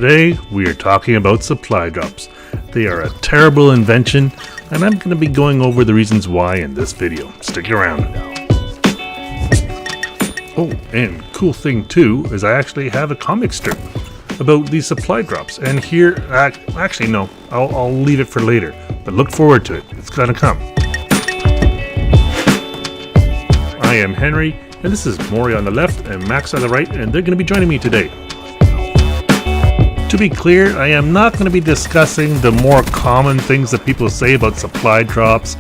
Today we are talking about supply drops. They are a terrible invention, and I'm going to be going over the reasons why in this video. Stick around. Oh, and cool thing too is I actually have a comic strip about these supply drops. And here, actually no, I'll leave it for later. But look forward to it. It's gonna come. I am Henry, and this is Maury on the left and Max on the right, and they're going to be joining me today. To be clear, I am not going to be discussing the more common things that people say about supply drops,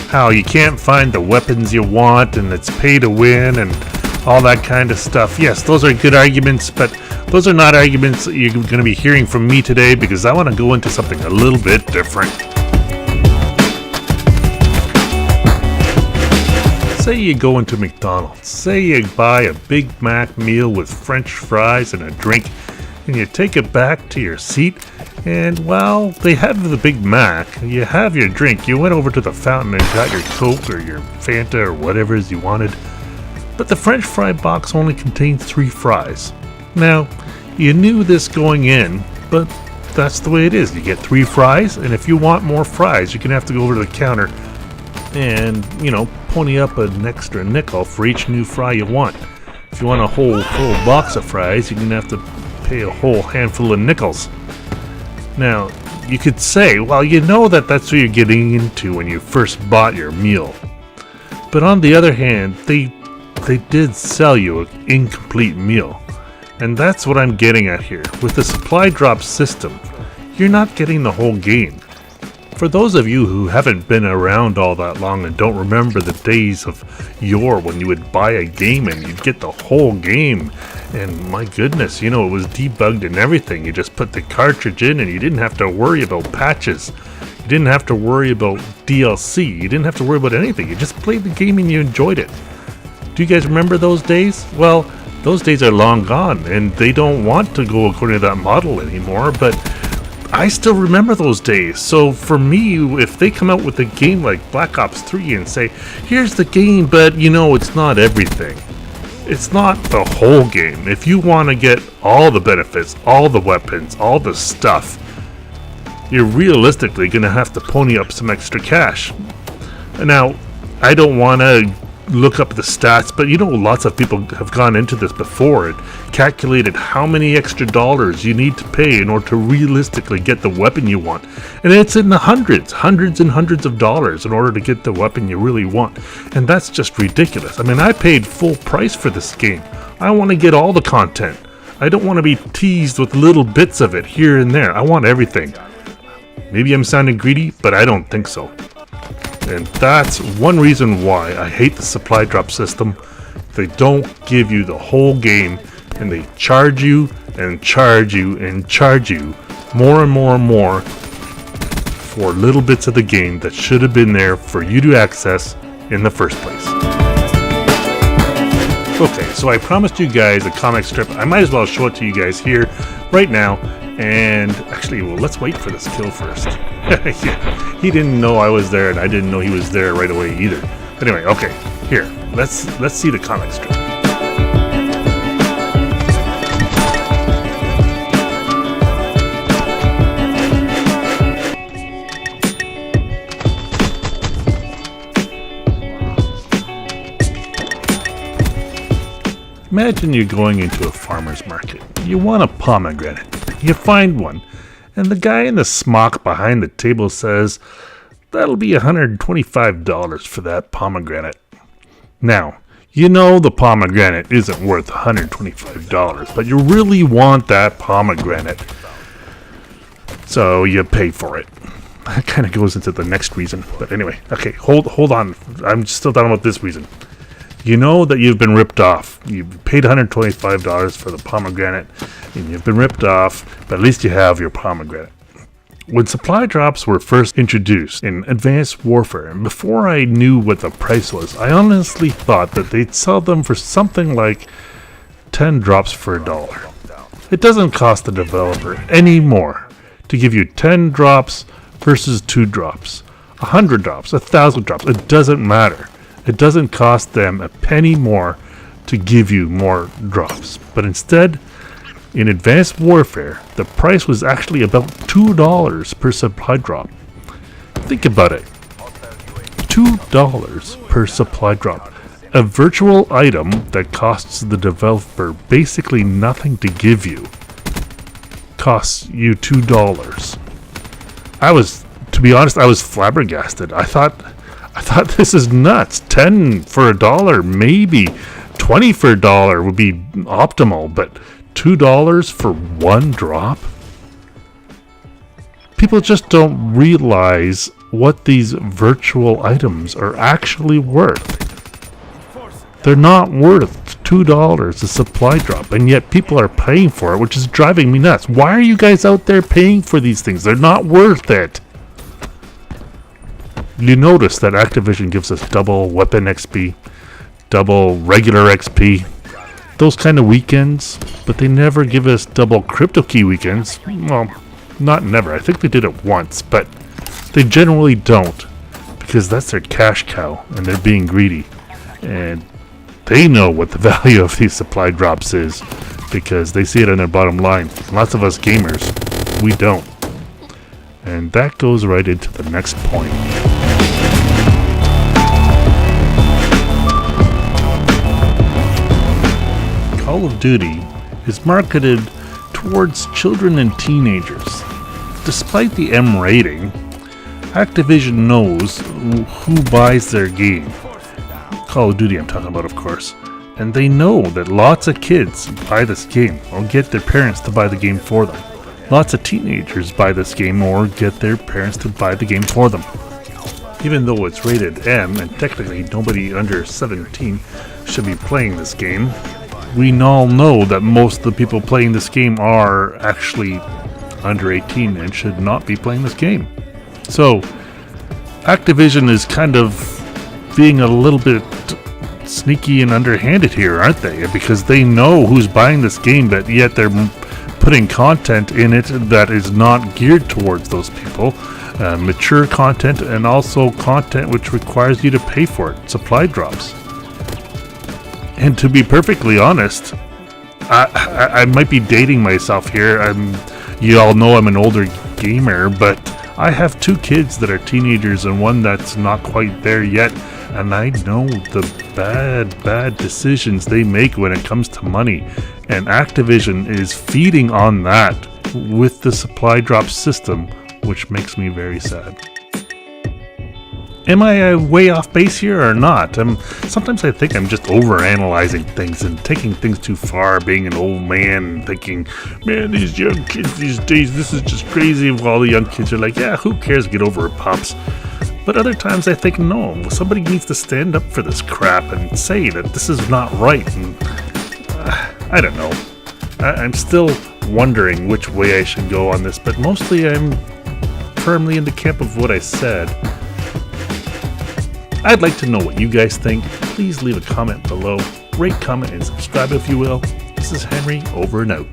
how you can't find the weapons you want and it's pay to win and all that kind of stuff. Yes, those are good arguments, but those are not arguments that you're going to be hearing from me today because I want to go into something a little bit different. Say you go into McDonald's, say you buy a Big Mac meal with French fries and a drink, and you take it back to your seat, and well, they have the Big Mac, you have your drink, you went over to the fountain and got your Coke or your Fanta or whatever it is you wanted, but the French fry box only contains 3 fries. Now, you knew this going in, but that's the way it is. You get 3 fries, and if you want more fries, you're gonna have to go over to the counter and, pony up an extra nickel for each new fry you want. If you want a whole full box of fries, you're gonna have to pay a whole handful of nickels. Now, you could say, well, you know that's what you're getting into when you first bought your meal. But on the other hand, they did sell you an incomplete meal. And that's what I'm getting at here. With the supply drop system, you're not getting the whole game. For those of you who haven't been around all that long and don't remember the days of Youre when you would buy a game and you'd get the whole game, and my goodness, it was debugged and everything. You just put the cartridge in and you didn't have to worry about patches. You didn't have to worry about DLC. You didn't have to worry about anything. You just played the game and you enjoyed it. Do you guys remember those days? Well, those days are long gone and they don't want to go according to that model anymore, but I still remember those days. So for me, if they come out with a game like Black Ops 3 and say, here's the game, but it's not everything. It's not the whole game. If you want to get all the benefits, all the weapons, all the stuff, you're realistically going to have to pony up some extra cash. Now, I don't want to look up the stats, but lots of people have gone into this before and calculated how many extra dollars you need to pay in order to realistically get the weapon you want. And it's in the hundreds and hundreds of dollars in order to get the weapon you really want. And that's just ridiculous. I mean, I paid full price for this game. I want to get all the content. I don't want to be teased with little bits of it here and there. I want everything. Maybe I'm sounding greedy, but I don't think so. And that's one reason why I hate the supply drop system. They don't give you the whole game, and they charge you and charge you and charge you more and more and more for little bits of the game that should have been there for you to access in the first place. Okay, so I promised you guys a comic strip. I might as well show it to you guys here right now. And actually, let's wait for this kill first. Yeah, he didn't know I was there, and I didn't know he was there right away either. But anyway, okay, here, let's see the comic strip. Imagine you're going into a farmer's market. You want a pomegranate. You find one, and the guy in the smock behind the table says, that'll be $125 for that pomegranate. Now, the pomegranate isn't worth $125, but you really want that pomegranate, so you pay for it. That kind of goes into the next reason, but anyway, okay, hold on, I'm still talking about this reason. You know that you've been ripped off. You've paid $125 for the pomegranate, and you've been ripped off, but at least you have your pomegranate. When supply drops were first introduced in Advanced Warfare, and before I knew what the price was, I honestly thought that they'd sell them for something like 10 drops for $1. It doesn't cost the developer any more to give you 10 drops versus 2 drops, 100 drops, 1,000 drops. It doesn't matter. It doesn't cost them a penny more to give you more drops, but instead In Advanced Warfare, the price was actually about $2 per supply drop. Think about it. $2 per supply drop. A virtual item that costs the developer basically nothing to give you costs you $2. To be honest, I was flabbergasted. I thought this is nuts. 10 for $1, maybe 20 for $1 would be optimal, but $2 for one drop? People just don't realize what these virtual items are actually worth. They're not worth $2 a supply drop, and yet people are paying for it, which is driving me nuts. Why are you guys out there paying for these things? They're not worth it. You notice that Activision gives us double weapon XP, double regular XP, those kind of weekends, but they never give us double crypto key weekends. Well, not never. I think they did it once, but they generally don't, because that's their cash cow, and they're being greedy. And they know what the value of these supply drops is, because they see it on their bottom line. Lots of us gamers, we don't. And that goes right into the next point. Call of Duty is marketed towards children and teenagers. Despite the M rating, Activision knows who buys their game. Call of Duty I'm talking about, of course. And they know that lots of kids buy this game or get their parents to buy the game for them. Lots of teenagers buy this game or get their parents to buy the game for them. Even though it's rated M and technically nobody under 17 should be playing this game, we all know that most of the people playing this game are actually under 18 and should not be playing this game. So, Activision is kind of being a little bit sneaky and underhanded here, aren't they? Because they know who's buying this game, but yet they're putting content in it that is not geared towards those people. Mature content, and also content which requires you to pay for it. Supply drops. And to be perfectly honest, I might be dating myself here. You all know I'm an older gamer, but I have two kids that are teenagers and one that's not quite there yet. And I know the bad decisions they make when it comes to money. And Activision is feeding on that with the supply drop system, which makes me very sad. Am I way off base here or not? Sometimes I think I'm just overanalyzing things and taking things too far, being an old man and thinking, man, these young kids these days, this is just crazy. All the young kids are like, yeah, who cares, get over it, pops. But other times I think, no, somebody needs to stand up for this crap and say that this is not right. And I don't know. I'm still wondering which way I should go on this, but mostly I'm firmly in the camp of what I said. I'd like to know what you guys think. Please leave a comment below. Rate, comment, and subscribe if you will. This is Henry, over and out.